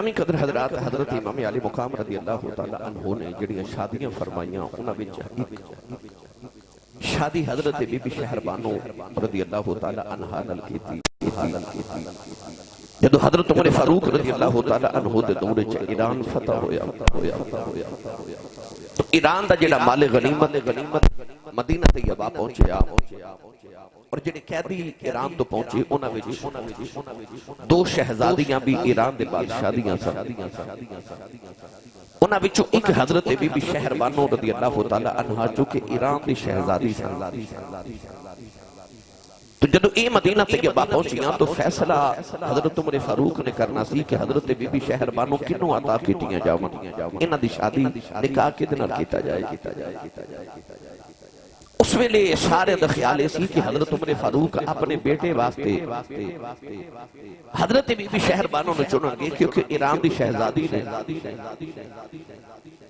امی قدر حضرات حضرت امام علی مقام رضی اللہ تعالی عنہ نے جڑیاں شادیاں فرمائیاں انہاں وچ شادی حضرت بی بی شہربانو رضی اللہ تعالی عنہا نال کیتی جدو حضرت عمر فاروق رضی اللہ تعالی عنہ دے دور وچ ایران فتح ہویا تو ایران دا جڑا مال غنیمت مدینہ طیبہ پہنچیا اور جڑے قیدی ایران تو پہنچے انہاں وچ دو شہزادیاں بھی ایران دے بادشاہ دیاں سن انہاں وچوں ایک حضرت بی بی شہربانو رضی اللہ تعالی عنہا جو کہ ایران دی شہزادی سن تو جدو اے مدینہ طیبہ پہنچیاں تو فیصلہ حضرت عمر فاروق نے کرنا سی کہ حضرت بی بی شہربانو کنوں عطا کیتیاں جاون انہاں دی شادی نکاح کدے نال کیتا جائے اس ویلے سارے دا خیال سی کہ حضرت عمر فاروق اپنے بیٹے واسطے حضرت بی بی شہربانو نے چنن گے کیونکہ ایران دی شہزادی نے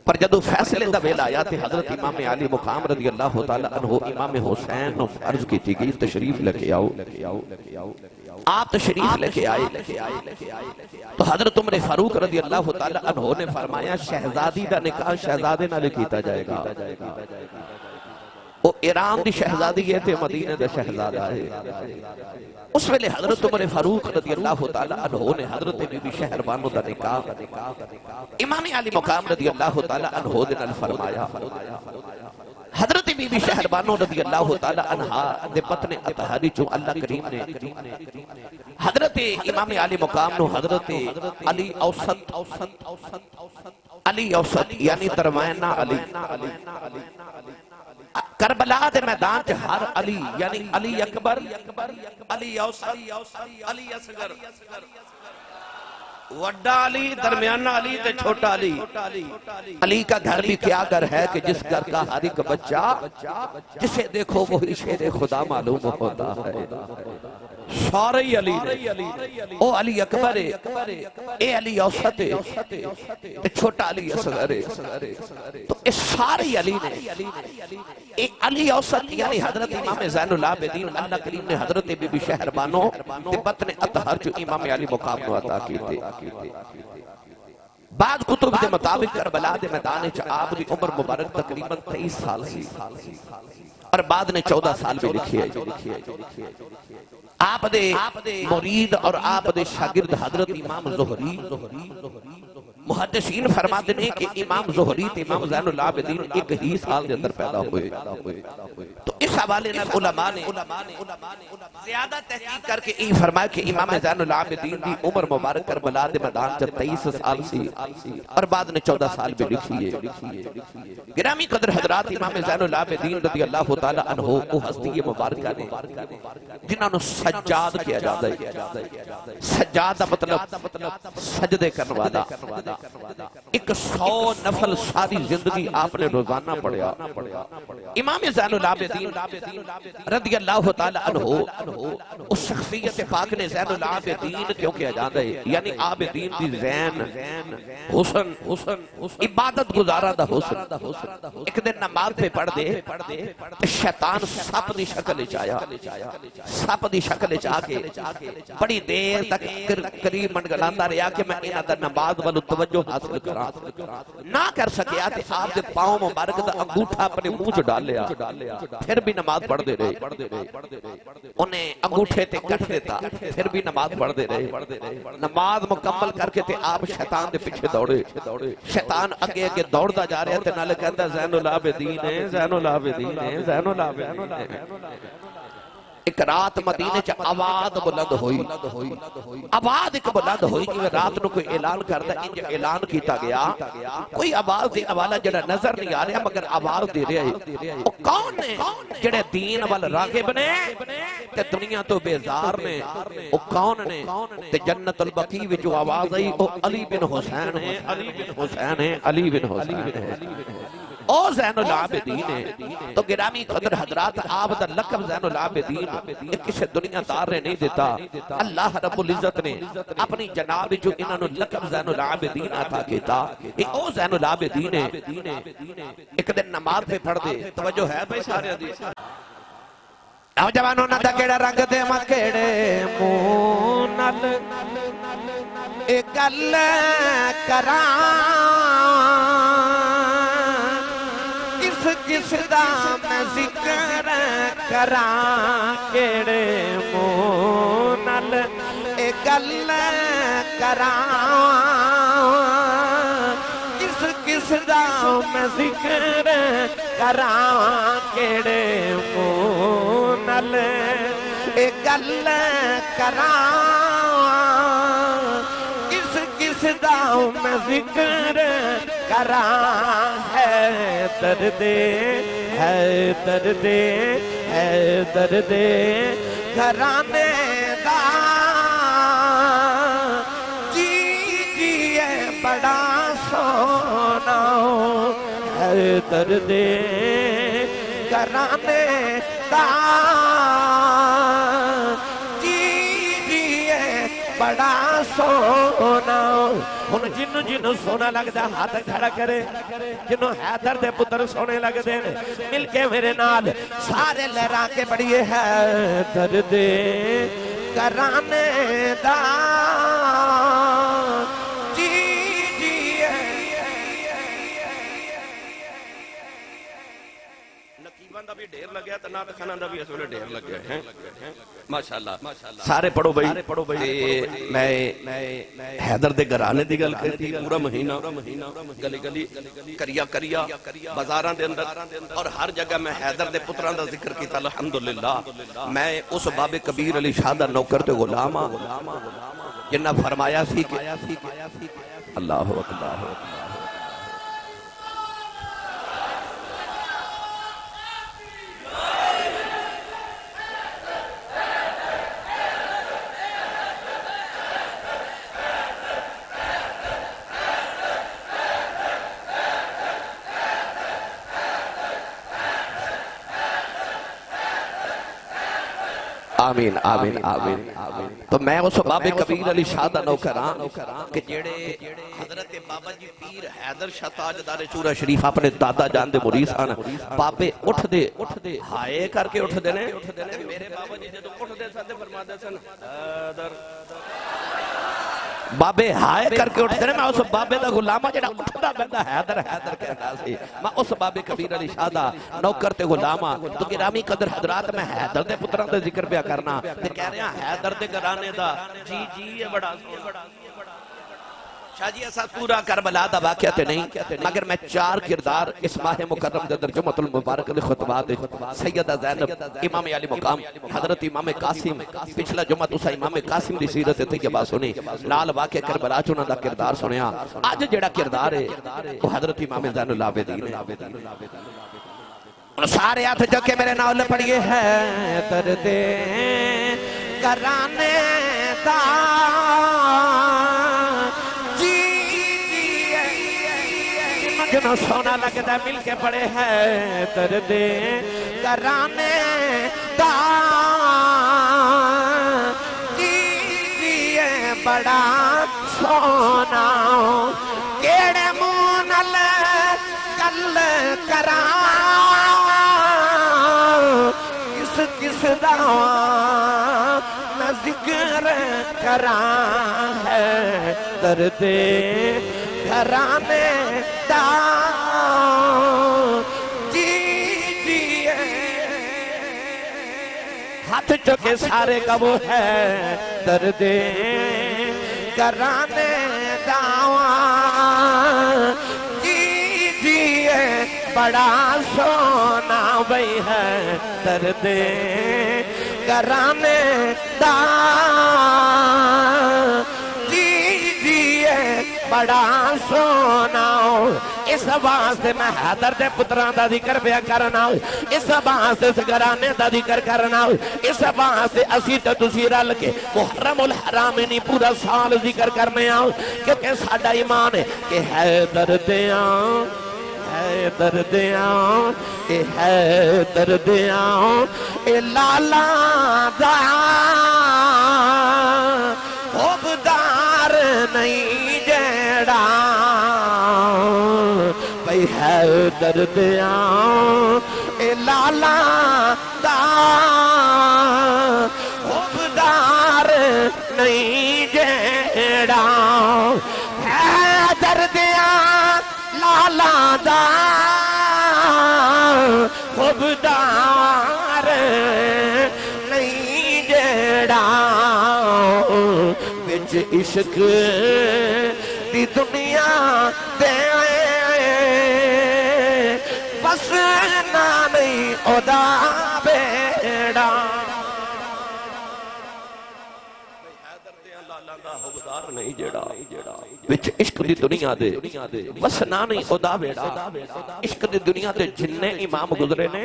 پر جدو فیصلے دا ویلا آیا تے حضرت امام علی مقام رضی اللہ تعالی عنہ امام حسین نے عرض کی تھی کہ تشریف لے کے آؤ آپ تشریف لے کے آئے تو حضرت عمر فاروق رضی اللہ تعالی عنہ نے فرمایا شہزادی دا نکاح شہزادے نال کیتا جائے گا وہ ایران دی شہزادی ہے تے مدینہ دا شہزادہ ہے اس ویلے حضرت عمر فاروق رضی اللہ تعالی عنہ نے حضرت بی بی شہربانو دا نکاح امام علی مقام رضی اللہ تعالی عنہ دے نال فرمایا حضرت بی بی شہربانو رضی اللہ تعالی عنہ دے پتن اطہاری جو اللہ کریم نے حضرت امام علی مقام نو حضرت علی اوسط یعنی درمیانہ علی کربلا دے میدان چ ہر علی یعنی علی اکبر علی اوسط علی اصغر وڈا علی درمیانہ علی تے چھوٹا علی علی کا گھر بھی کیا گھر ہے کہ جس گھر کا ہر ایک بچہ جسے دیکھو وہی شیر خدا معلوم ہوتا ہے سارے علی او علی اکبر اے علی اوسط تے چھوٹا علی اصغر تو اس سارے علی نے اے علی اوسط یعنی حضرت امام زین العابدین اللہ کریم نے حضرت بی بی شہربانو تے بطن اطہر جو امام علی مقام نو عطا کیتے بعض کتب دے مطابق کربلا دے میدان وچ آپ دی عمر مبارک تقریباً 23 سال سی اور بعد نے 14 سال بھی لکھی ہے آپ دے مرید اور آپ دے شاگرد حضرت امام زہری محدثین فرماتے ہیں کہ امام زہری تے امام زین العابدین ایک ہی سال دے اندر پیدا ہوئے تو اس حوالے نے علماء نے زیادہ تحقیق کر کے یہ فرمایا کہ امام زین العابدین دی عمر مبارک کربلا دے میدان چ 23 سال سی اور بعد نے 14 سال بھی لکھی ہے گرامی قدر حضرات امام زین العابدین رضی اللہ تعالی عنہ وہ ہستی مبارکہ نے جنہاں نو سجاد کیا جاتا ہے سجاد دا مطلب سجدے کرنے والا ایک 100 نفل ساری زندگی آپ نے روزانہ پڑھیا امام زین العابدین رضی اللہ تعالی عنہ اس شخصیت پاک نے زین العابدین کیوں کیا جاتا ہے یعنی عابدین دی زین حسن عبادت گزارا دا حسن ایک دن نماز پہ پڑھ دے شیطان سپ دی شکل چایا سپ دی شکل چاہ کے بڑی دیر تک قریب منگلاندا رہا کہ میں انہاں دا نماز والو توجہ حاصل کرا نہ کر سکیا تے آپ دے پاؤں مبارک دا انگوٹھا اپنے منہ چ ڈال لیا پھر بھی نماز پڑھ دے رہے انہیں انگوٹھے تے کٹ دیتا پھر بھی نماز پڑھ دے رہے نماز مکمل کر کے تے آپ شیطان دے پیچھے دوڑے شیطان اگے اگے دوڑدا جا رہا تے نال کہندا زین العابدین ہے زین العابدین ہے زین العابدین ہے ایک رات مدینے چ آواز بلند ہوئی آواز ایک بلند ہوئی کہ رات نو کوئی اعلان کردا انج اعلان کیتا گیا کوئی آواز دینے والا جڑا نظر نہیں آ رہا مگر آواز دے رہا ہے او کون نے جڑے دین وال راغب نے تے دنیا تو بیزار نے او کون نے تے جنت البقیع وچ آواز آئی او علی بن حسین ہے علی بن حسین ہے علی بن حسین ہے او زین العابدین ہے تو گرامی قدر حضرات آپ دا لقب زین العابدین کسی دنیا دار نے نہیں دیتا اللہ رب العزت نے اپنی جناب جو انہوں نے لقب زین العابدین عطا کیتا او زین العابدین ہے ایک دن نماز پہ پڑھ دے توجہ ہے بھائی سارے حدیث نوجوانوں نہ دا کیڑا رنگ دے ماں کیڑے مونل ایک گل کراں کس کس دا میں ذکر کراں کیڑے منہ نال ایک گل کراں کس کس دا میں ذکر کراں کیڑے منہ نال ایک گل کراں کس کس دا میں ذکر کراں ہے درد گھرانے دا جی بڑا سونا ہے درد گھرانے دا بڑا سونا ہن جنوں جنوں سونا لگدا ہاتھ کھڑا کرے جنوں حیدر دے پتر سونے لگدے نے مل کے میرے نال سارے لہرا کے پڑھیے حیدر دے گھرانے دا دا بھی ڈھیر لگیا تو نات خانہ دا بھی اس ویلے ڈھیر لگیا ہے ماشاءاللہ سارے پڑھو بھائی میں حیدر دے گھرانے دی گل کرتی پورا مہینہ گلی گلی کریا بازاراں دے اندر اور ہر جگہ میں حیدر دے پتراں دا ذکر کیتا الحمدللہ میں اس باب کبیر علی شاہ دا نوکر تے غلام جنہ فرمایا سی کہ اللہ اکبر آمین آمین آمین تو میں اس باب کبیر علی شاہ دا نوکران کہ جیڑے حضرت بابا جی پیر حیدر شاہ تاجدار چورا شریف اپنے دادا جان دے مریس آنا بابے اٹھ دے ہائے کر کے اٹھ دے نے میرے بابا جی جدو اٹھ دے ساتھ فرما دے سن حیدر بابے ہائے کر کے اٹھتے ہیں میں اس بابے دا غلامہ جڑا اٹھتا بندہ حیدر کہنا سی میں اس بابے کبیر علی شاہ دا نوکر تے غلامہ تو گرامی قدر حضرات میں حیدر دے پتران دے ذکر پیا کرنا تے کہہ رہے ہیں حیدر دے گھرانے دا جی یہ بڑا شاہ جی ایسا پورا کربلا دا واقعہ تے نہیں مگر میں 4 کردار اس ماہ مکرم دے در جمعۃ المبارک دے خطبات سیدہ زینب امام علی مقام حضرت امام قاسم پچھلا جمعہ تسا امام قاسم دی سیرت طیبہ سنی نال واقعہ کربلا چ انہاں دا کردار سنیا اج جڑا کردار ہے وہ حضرت امام زین العابدین ہے سارے ہاتھ جو کہ میرے نال پڑھیے ہے درد گھرانے دا جنہوں سونا لگتا مل کے پڑے ہیں درد گھرانے دا جی بڑا سونا کیڑے منہ نال گل کراں کس دا میں ذکر کراں ہے درد گھرانے دا جی ہاتھ چکے سارے کا وہ ہے درد گھرانے دا جی بڑا سونا بھئی ہے درد گھرانے دا بڑا سونا اس واسطے میں حیدر دے پتران دا ذکر پیا کرنا اس واسطے اس گھرانے دا ذکر کرنا اس واسطے اسی تے تسی رل کے محرم الحرام نہیں پورا سال ذکر کرنے آؤ کیونکہ ساڈا ایمان ہے کہ حیدر دیاں حیدر دیاں حیدر دیاں اے لالا دا خوبدار نہیں جیڑا بھئی حیدر دیاں اے لالا دا خوبدار نہیں جیڑا دردیاں لالا دا خوبدار نہیں جڑا وچ عشق دی دنیا دے بس نہ نہیں ادا بیڑا نہیں جڑا وچ عشق دی دنیا دے وسنا نہیں خدا بیڑا عشق دی دنیا دے جننے امام گزرے نے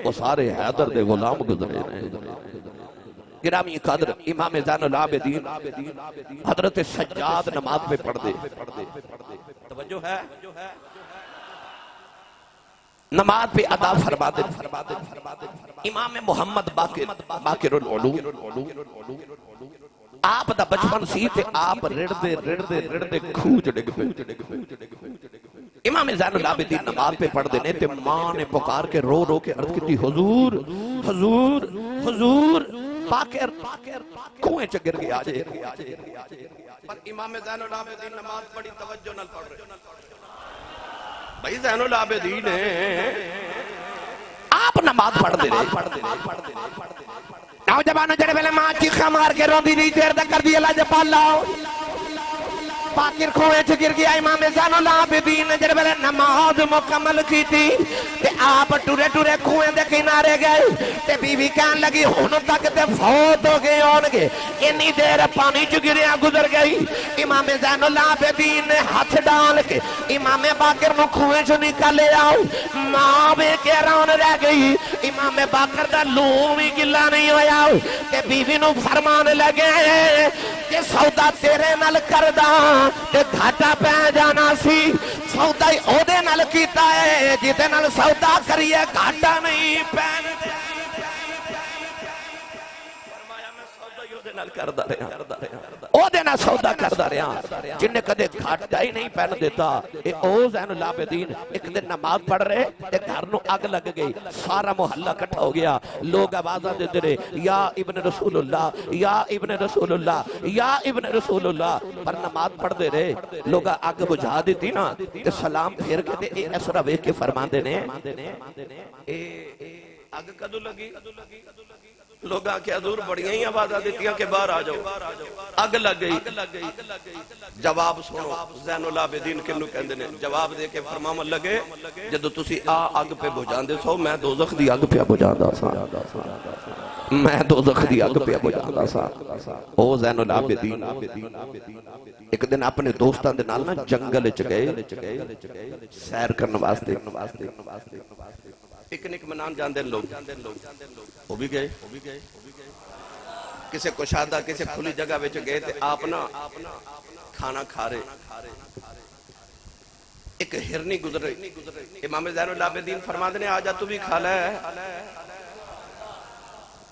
وہ سارے حیدر دے غلام گزرے نے گرامی قدر امام زین العابدین حضرت سجاد نماز پہ پڑھ دے توجہ ہے نماز پہ ادا فرما دے امام محمد باقر العلوم آپ دا بچپن سی تے آپ رڑ دے کھوج ڈگ پہ امام زین العابدین نماز پہ پڑھ دینے تے ماں نے پکار کے رو کے عرض کی تھی حضور حضور حضور باقر کنویں چ گر گیا جے پر امام زین العابدین نماز پڑھی توجہ نہ پڑھ رہے بھائی زین العابدین آپ نماز پڑھ دے رہے نوجوانوں جڑے ویلے ماں چیخا مار کے روندی نہیں دیر تک کر دی اللہ جپال لاؤ باقر کھوئے چھ گر گیا امام زین العابدین نے جڑے ویلے نماز مکمل کی تھی تے آپ ٹورے کھوئے دے کنارے گئے تے بیوی کہن لگی ہن تک تے فوت ہو گئے ہون گے اتنی دیر پانی چ گریا گزر گئی امام زین العابدین نے ہاتھ ڈال کے امام باقر نو کھوئے چ نکالے آؤ ماں بے کے رون رہ گئی امام باقر دا لوں بھی گلا نہیں ہویا تے بیوی نو فرمان لگے کہ سودا تیرے نال کردا تے گھاٹا پہ جانا سی سودا ہی او دے نال کیتا ہے جتے نال سودا کریے گھاٹا نہیں پہن دے فرمایا میں سودا ہی او دے نال کردا رہا او دے نال سودا کردا رہا جن نے کدے گھاٹا ہی نہیں پہن دیتا اے او زین العابدین ایک دن نماز پڑھ رہے تے گھر نو اگ لگ گئی سارا محلہ اکٹھا ہو گیا لوگ آوازاں دے رہے یا ابن رسول اللہ یا ابن رسول اللہ یا ابن رسول اللہ پر نماز پڑھ دے رہے لوگ اگ بجھا دیتی نا تے سلام پھیر کے تے اے اسرا ویکھ کے فرمان دینے اے اگ کدو لگی لوگ آکے حضور بڑیاں ہی آوازاں دیتیاں کہ باہر آ جاؤ اگ لگ گئی جواب سنو زین العابدین کنو کہندے نے جواب دے کے فرماون لگے جدو تسی اگ پہ بجھاندے سو میں دوزخ دی اگ پہ بجھاندا سا میں دوزخ دی اگ پہ بجھاندا سا او زین العابدین ایک دن اپنے دوستاں دے نال نا جنگل وچ گئے سیر کرن واسطے پکنک منان جاندے لوگ وہ بھی گئے کسے کشادہ کسے کھلی جگہ وچ گئے تے آپ نا کھانا کھا رہے ایک ہرنی گزر رہی امام زین العابدین فرما دینے آجا تو بھی کھا لے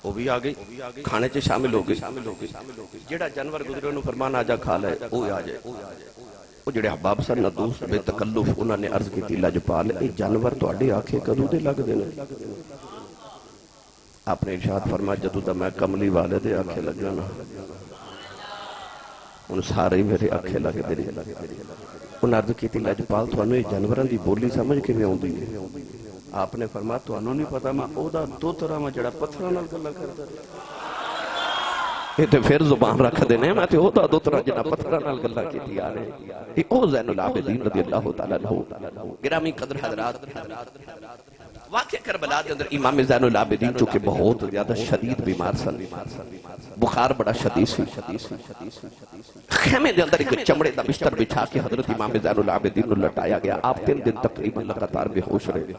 وہ بھی آگئی کھانے چے شامل ہو گئی جیڑا جانور گزرے انہوں فرمانا آجا کھا لے وہ آ جائے وہ جڑے حباب سن ندوس بے تکلف انہوں نے عرض کی تھی لجپال اے جانور تو آڑے آنکھیں کدو دے لگ دینے آپ نے ارشاد فرما جدو دا میں کملی والے دے آنکھیں لگ جانا ان سارے میرے آنکھیں لگ دے ان عرض کی تھی لجپال تو انہوں جانوران دی بولی سمجھ کے میں ہوں دی آپ نے فرما تو انہوں نہیں پتا میں او دا دو طرح میں جڑا پتھران اللہ کرتا یہ تو پھر زبان رکھ دینے میں تو ہوتا دو طرح جنہ پتھران اللہ کی تھی آنے یہ او زین العابدین رضی اللہ تعالیٰ عنہ گرامی قدر حضرات واقع کربلا دے اندر امام زین العابدین چونکہ بہت زیادہ شدید بیمار سن بخار بڑا شدید سی خیمے دے اندر ایک چمڑے دا بستر بچھا کے حضرت امام زین العابدین لٹایا گیا آپ 3 دن تقریبا لگاتار بے ہوش رہے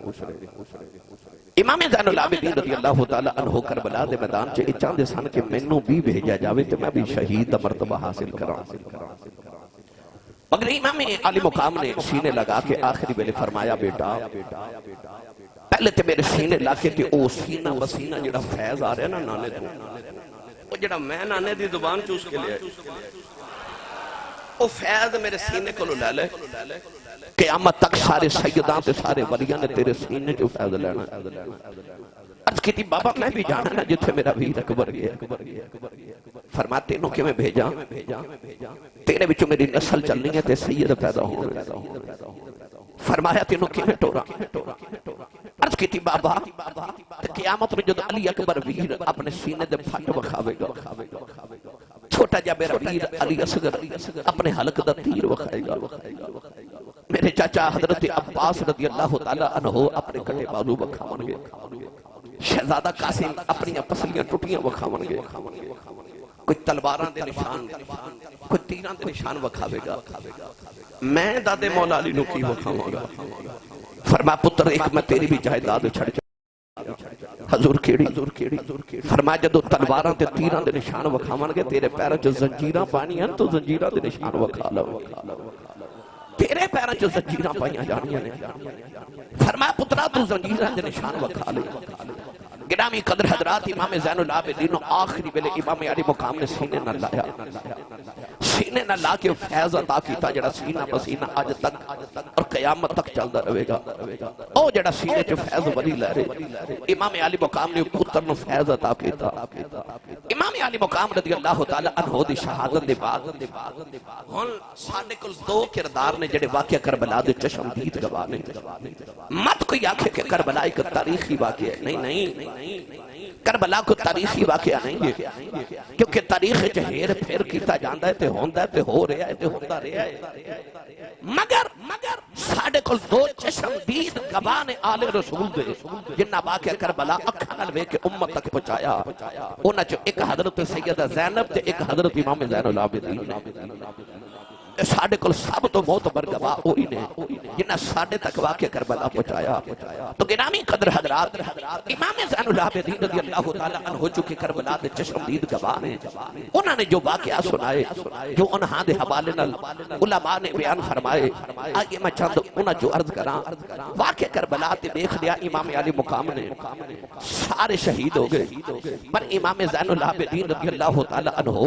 امام زین العابدین رضی اللہ تعالیٰ عنہ کربلا دے میدان چے چاندے سن کہ مینوں بھی بھیجا جاوے تو میں بھی شہید دا مرتبہ حاصل کراں مگر امام علی مقام نے سینے لگا کے آخری ویلے فرمایا بیٹا پہلے تے میرے سینے لاکے تے او سینہ بسینہ جڑا فیض آ رہا ہے نا نانے تو وہ جڑا میں نانے دی زبان چوس کے لئے او فیض میرے سینے کو لے لے قیامت تک سارے سیدان تے سارے ولیاں نے تیرے سینے جو فیض لینا عرض کی تھی بابا میں بھی جانا نا جتھے میرا ویر اکبر گیا. فرماتے انہوں کہ میں بھیجا تیرے بچوں میری نسل چلنی ہے تے سید پیدا ہو. فرمایا تینوں کی میں ٹورا. عرض کی تھی بابا قیامت میں جدو علی اکبر ویر اپنے سینے دے پھٹ وکھاوے گا, چھوٹا جا میرا ویر علی اصغر اپنے حلق دا تیر وکھائے گا. میرے چاچا حضرت عباس رضی اللہ تعالیٰ عنہ اپنے کٹے بازو وکھاون گے, شہزادہ قاسم اپنی پسلیاں ٹوٹیاں وکھاون گے, کوئی تلواراں دے نشان کوئی تیراں دے نشان وکھاوے گا. میں دادے مولا علی نو کی وکھاواں گا. فرما پتر ایک میں تیری بھی جائیداد چھڑ جا. حضور کیڑی فرما جدو تلواراں تے تیراں دے نشان وکھاون گے تیرے پیراں چ زنجیراں پانیاں تو زنجیراں دے نشان وکھا لو. تیرے پیراں چ زنجیراں پائیاں جانیاں نے. فرما پترا تو زنجیراں دے نشان وکھا لے. گرامی قدر حضرات امام زین العابدین آخری ویلے امام علی مقام نے سینے نہ لایا, سینے نہ لا کے فیض عطا کیتا جڑا سینہ بسینہ آج تک اور قیامت تک چلدا رہے گا. او جڑا سینے چ فیض ولی لے رہے امام علی مقام نے پتر نو فیض عطا کیتا. امام علی مقام رضی اللہ تعالی عنہ دی شہادت دے بعد ہن ساڈے کول دو کردار نے جڑے واقعہ کربلا دے چشمدید گواہ نے. مت کوئی آکھے کہ کربلا ایک تاریخی واقعہ ہے. نہیں, کربلا کو تاریخی واقعہ نہیں ہے, کیونکہ تاریخ ہیر پھیر کیتا جاندا ہے تے ہوندا ہے تے ہو رہا ہے تے ہوندا رہا ہے. مگر ساڈے کول دو چشمدید گواہ نے آل رسول دے جنہاں واقعہ کربلا اکھاں نال ویکھ کے امت تک پہنچایا. انہاں چ ایک حضرت سیدہ زینب تے ایک حضرت امام زین العابدین. ساڈے کول سب تو معتبر گواہ وہی نے جنہاں ساڈے تک واقعہ کربلا پہنچایا. تو گرامی قدر حضرات امام زین العابدین رضی اللہ تعالی عنہ چکے کربلا دے چشمدید گواہ نے. انہاں نے جو واقعہ سنائے جو انہاں دے حوالے نال علماء نے بیان فرمائے, آگے میں چند انہاں جو عرض کراں. واقعہ کربلا تے دیکھ لیا امام علی مقام نے سارے شہید ہو گئے, پر امام زین العابدین رضی اللہ تعالی عنہ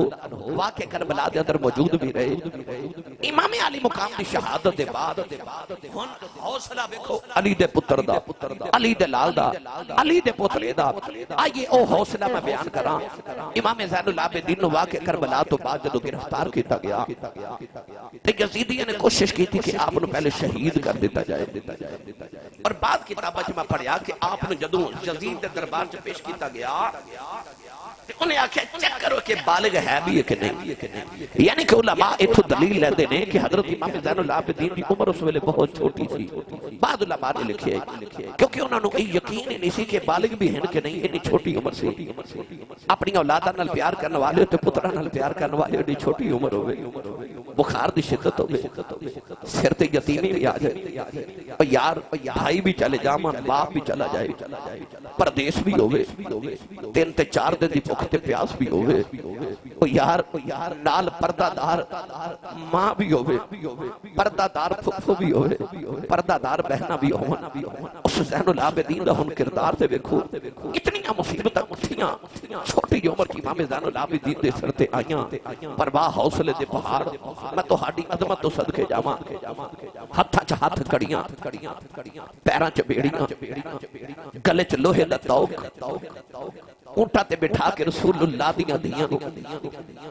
واقعہ کربلا دے اندر موجود بھی رہے. امام علی مقام دی شہادت دے بعد ہن حوصلہ دیکھو علی دے پتر دا, علی دے لال دا, علی دے پوترے دا. آئیے او حوصلہ میں بیان کراں. امام زین العابدین نو واقعہ کربلا تو بعد جدو گرفتار کیتا گیا تے یزیدیوں نے کوشش کی تھی کہ آپ نو پہلے شہید کر دیتا جائے. اور بعد کتاباں میں پڑھیا کہ آپ نو جدو یزید دے دربار چ پیش کیتا گیا انہیں آکھیا چیک کرو کہ بالغ ہے بھی ہے کہ نہیں. یعنی کہ علماء اتھو دلیل لیندے نے کہ حضرت امام زین العابدین دی عمر اس ویلے بہت چھوٹی تھی. بعد علماء نے لکھے کیونکہ انہوں نے یقین ہی نہیں سی کہ بالغ بھی ہیں کہ نہیں. اتنی چھوٹی عمر سے اپنی اولاداں نال پیار کرنے والے تے پتراں نال پیار کرنے والے اتنی چھوٹی عمر ہوے, بخار دی شدت ہوے, سر تے یتیمی بھی آ جائے, اور یار بھائی بھی چلے جاون, باپ بھی چلا جائے, پردیس بھی ہوے, 3 تے 4 دن دی بھوک تے پیاس بھی ہوے, او یار نال پردہ دار ماں بھی ہوے, پردہ دار پھپھو بھی ہوے, پردہ دار بہنا بھی ہون. اس زین العابدین دا ہن کردار تے ویکھو اتنی مصیبتاں اٹھیاں چھوٹی عمر کی امام زین العابدین دے سر تے آئیاں. پرواہ حوصلے دے پہاڑ میں تہاڈی عظمت تو صدقے جاواں. ہتھاں چ ہاتھ کڑیاں, پیراں چ بیڑیاں, گلے چ لوہے دا توق, اونٹا تے بٹھا کے رسول اللہ دیاں دیاں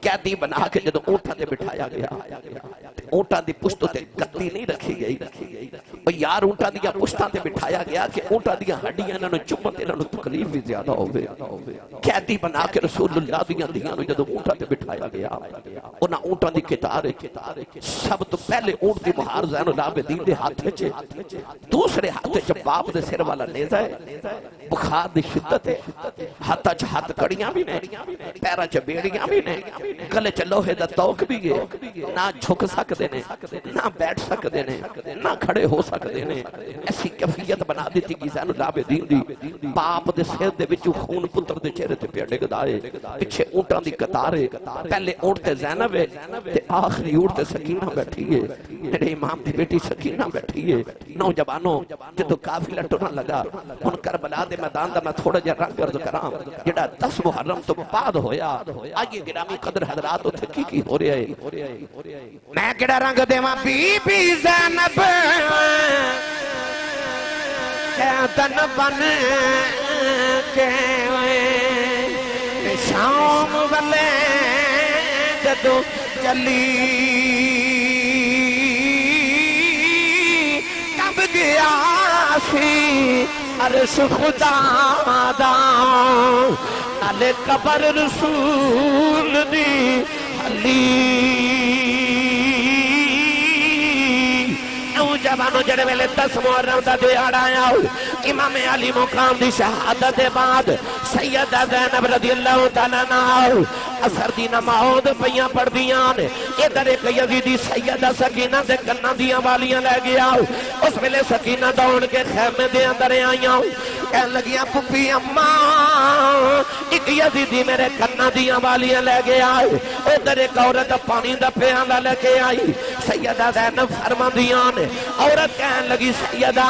قیدی بنا کے جدو اونٹا تے بٹھایا گیا, اونٹا دی پشتوں تے گدی نہیں رکھی گئی. اور یار اونٹا دیا پشتاں تے بٹھایا گیا کہ اونٹا دیا ہڈیاں انہوں نے چمت انہوں نے تکلیف بھی زیادہ ہوئے. قیدی بنا کے رسول اللہ دیاں دیاں جدو اونٹا تے بٹھایا گیا انہاں اونٹا دی کتار سب تو پہلے اونٹ دی مہار زین العابدین دے ہاتھ چے, دوسرے ہاتھ چ باپ دے سر والا نیزہ ہے, بخار دی شدت ہے, ہاتھ چ ہاتھ کڑیاں بھی نے, پیراں چ بیڑیاں بھی نے, گلے چ لوہے دا توق بھی ہے. نہ جھک سکدے نے, نہ بیٹھ سکدے نے, نہ کھڑے ہو سکدے نے. ایسی کیفیت بنا دیتی کہ زین العابدین دی باپ دے سر دے وچوں خون پتر دے چہرے تے پیا ڈگدا ہے. پیچھے اونٹاں دی قطار ہے, پہلے اونٹ تے زینب ہے تے آخری اونٹ تے سکینہ بیٹھی ہے. میرے امام دی بیٹی سکینہ بیٹھی ہے. نوجوانوں جدو قافلہ ٹرن لگا ہن کربلا دے میدان دا میں تھوڑا جہا رنگ عرض کراں جڑا 10 محرم تو بعد ہویا. آئیے گرامی قدر حضرات اتھے کی ہو رہا ہے. میں کیڑا رنگ دیواں بی بی زینب قیدن بن کے شام والے جدو چلی کب گیا سی عرش خدا دا نالے قبر رسول دی حلی جوانو جڑے ویلے 10 محرم دا دیہڑ آیا امام علی مقام دی شہادت دے بعد سیدہ زینب رضی اللہ تعالیٰ عنہ اثر دی نماز پیاں پڑھ دیاں ادھر ایک یزیدی سیدہ سکینہ دے کنہ دیاں والیاں لے گیا اس ویلے سکینہ دوڑ کے خیمے دے اندر آئیاں کہنے لگیاں پھپھی اماں ایک یزیدی میرے کنہ دیاں والیاں لے گیا ادھر ایک عورت پانی دا پیالہ لے کے آئی سیدہ زینب فرما دیاں عورت کہنے لگی سیدہ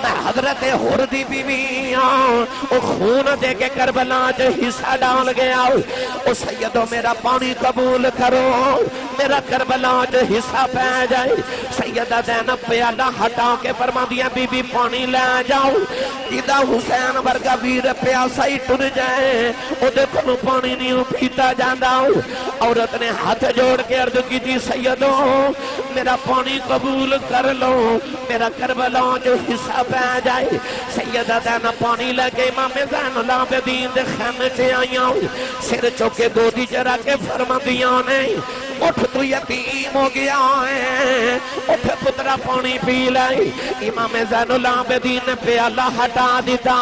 میں حضرت حر دی بیوی او خون دے کے کربلا جو حصہ ڈال گیا او سیدو میرا پانی قبول کرو میرا کربلا جو حصہ پہ جائے سیدہ زینب پیالہ ہٹا کے فرما دیا بی بی پانی لے جاؤ دیدہ حسین ورگا ویر پیاسا ہی ٹر جائے او دیکھو پانی نہیں پیتا جاندہ عورت نے ہاتھ جوڑ کے عرض کی تھی سیدو میرا پانی قبول کر لو میرا کربلا جو حصہ پہ جائے سیدہ زینب پانی لگے امام زین العابدین دے خیمے سے آئیاں سر چوکے گودی چرا کے فرما دیاں نہیں اٹھ تو یتیم ہو گیا ہے اٹھ پترا پانی پی لائی امام زین العابدین نے پیالہ ہٹا دیتا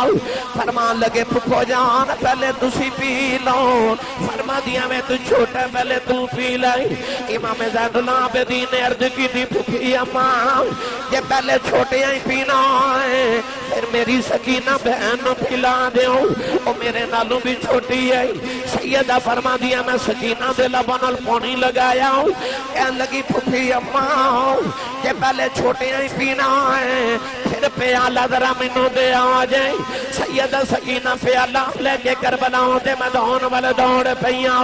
فرمان لگے پھپھو جان پہلے تسی پی لو فرما دیا میں تو چھوٹا پہلے تو پی لائی امام زین العابدین نے عرض کی تھی پھپھی اماں یہ پہلے چھوٹے ہی پینا ہے پھر میری سکینہ بہن پلا دیو او میرے نالوں بھی چھوٹی ہے سیدہ فرما دیا میں سکینہ دے لبن پانی لگایا ہوں کہنے لگی پھپھی اماں یہ پہلے چھوٹے ہی پینا ہے پھر پیالہ ذرا منو دے آ جائیں سیدہ سکینہ پیالہ لے کے کربلاؤں دے میدان والے دوڑ پیاں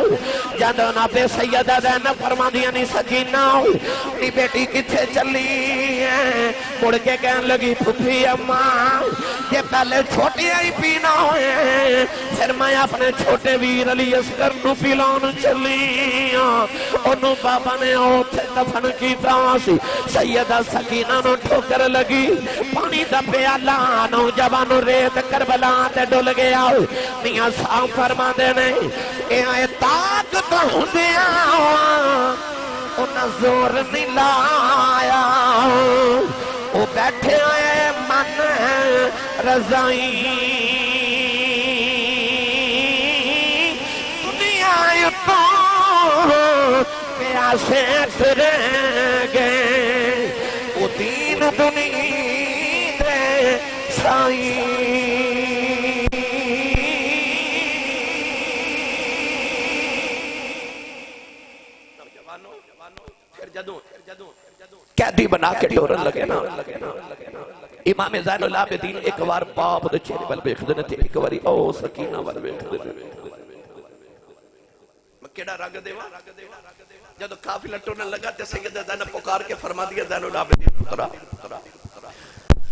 جادونا پہ سیدہ زینب فرما دیا نہیں سکینہ اپنی بیٹی کتھے چلی ہے مڑ کے کہنے لگی پھپھی اماں یہ پہلے چھوٹی ہی پینا ہے پھر میں اپنے چھوٹے ویر علی اصغر نو پلان چلی انہوں بابا نے اوتھے دفن کی تاسی سیدہ سکینہ نو ٹھوکر لگی پانی دا پیالہ نوجوانو ریت کربلا تے ڈول گیا میاں صاحب فرما دینے اے آئے تاک تو ہندیاں انہاں زور نہیں لایا وہ بیٹھے آئے من رضائی دنیا یکو پیاسے پھرے گئے وہ دین دنیا دے سائی قیدی بنا کے ٹورن لگے نا امام زین العابدین ایک بار باپ دے چہرے بل بیخ دینے تھے ایک باری او سکینہ بل بیخ دینے کیڑا رنگ دیوا جب قافلہ ٹورن لگا تے سیدہ زینب پکار کے فرما دیا زین العابدین اترا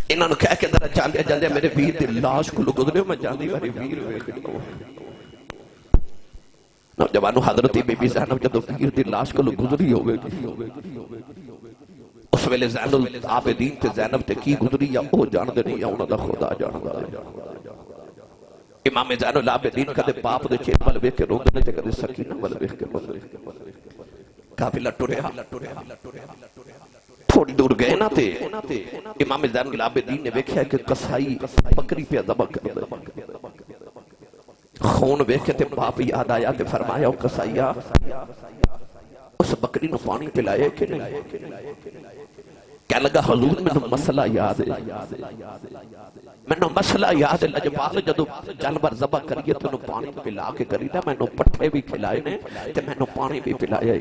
انہوں نے کہہ کے درہ جاندے جاندے میرے ویر دی لاش کو لگدنے میں جاندی میرے ویر ویکھنے نوجوانو حضرت بی بی زینب جب ویر دی لاش کو گزری ہوئے اس ویلے زین العابدین تے زینب تے کی گزری یا او جان دے نہیں یا انہوں دا خدا جان دے امام زین العابدین کدے باپ دے چیر بل بیک کے روندنے تے کدے سکینہ بل بیک کے قافلہ ٹوریا تھوڑی دور گئے نا تے امام زین العابدین نے بیکھیا کہ قصائی بکری پہ ذبح کر دے خون بیکھے تے باپ یاد آیا تے فرمایا او قصائیہ اس بکری نو پانی پلائے کہ نہیں کہنے لگا حضور میں نو مسئلہ یاد ہے میں نو مسئلہ یاد ہے لجبال جدو جانور ذبح کریے تو نو پانی پلا کے کری دا میں نو پٹھے بھی کھلائے نے تے میں نو پانی بھی پلایا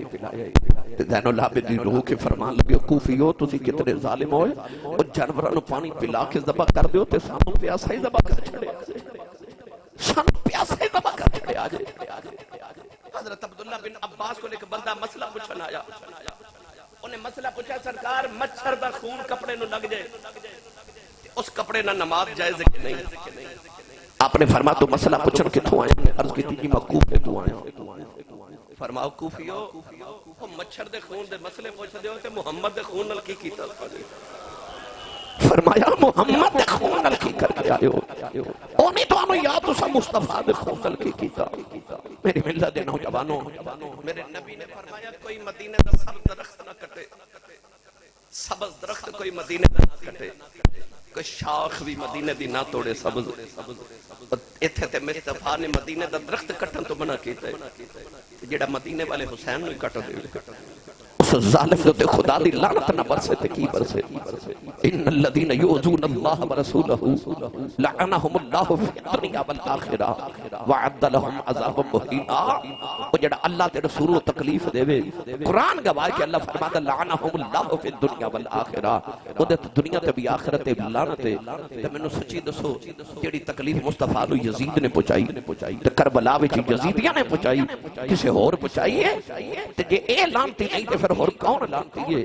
تے زین العابدین روح کے فرمان لگے کوفیو تسی کتنے ظالم ہوئے اور جانوروں نو پانی پلا کے ذبح کر دیو تے سانوں پیاسا ہی ذبح کر چھڑے سانوں پیاسا ہی ذبح کر چھڑے آجے حضرت عبداللہ بن عباس کو ایک بندہ مسئلہ پوچھنا آیا انہیں مسئلہ پوچھا سرکار مچھر دا خون کپڑے نو لگ جائے اس کپڑے نہ نماز جائز ہے کہ نہیں آپ نے فرمایا تو مسئلہ پوچھن کتھوں آیا؟ میں عرض کی تھی میں کوفے تو آیا. فرماؤ کوفیو مچھر دے خون دے مسئلے پوچھ دے ہو تے محمد دے خون نال کی کیتا؟ فرمایا محمد دے خون نال کی کر کے آئے ہو؟ اونی تو آنو یا تو سا مصطفیٰ دے خون نال کی کیتا. میری ملت دے نوجوانوں، میرے نبی نے فرمایا کوئی مدینے دا سبز درخت نہ کٹے، سبز درخت کوئی مدینے دا نہ کٹے، کوئی شاخ بھی مدینے دی نہ توڑے سبز. ایتھے تے مصطفیٰ نے مدینے دا درخت کٹن تو منع کیتا ہے، جڑا مدینے والے حسین نو کٹ دے. اس ظالم تے خدا دی لعنت نہ برسے تے کی برسے. ان الذين يؤذون الله ورسوله لعنهم الله في الدنيا والآخرة وعد لهم عذابا مهينا. او جڑا اللہ تے رسول نو تکلیف دے، قرآن گواہ کہ اللہ فرماتا لعنهم الله في الدنيا والآخرة، او دے دنیا تے بھی آخرت تے لعنت ہے. تے مینوں سچی دسو جڑی تکلیف مصطفیٰ نو یزید نے پہنچائی تے کربلا وچ یزیدیاں نے پہنچائی، کسے اور پہنچائی ہے؟ تے جے اے لعنتی نہیں تے پھر اور کون لعنتی ہے؟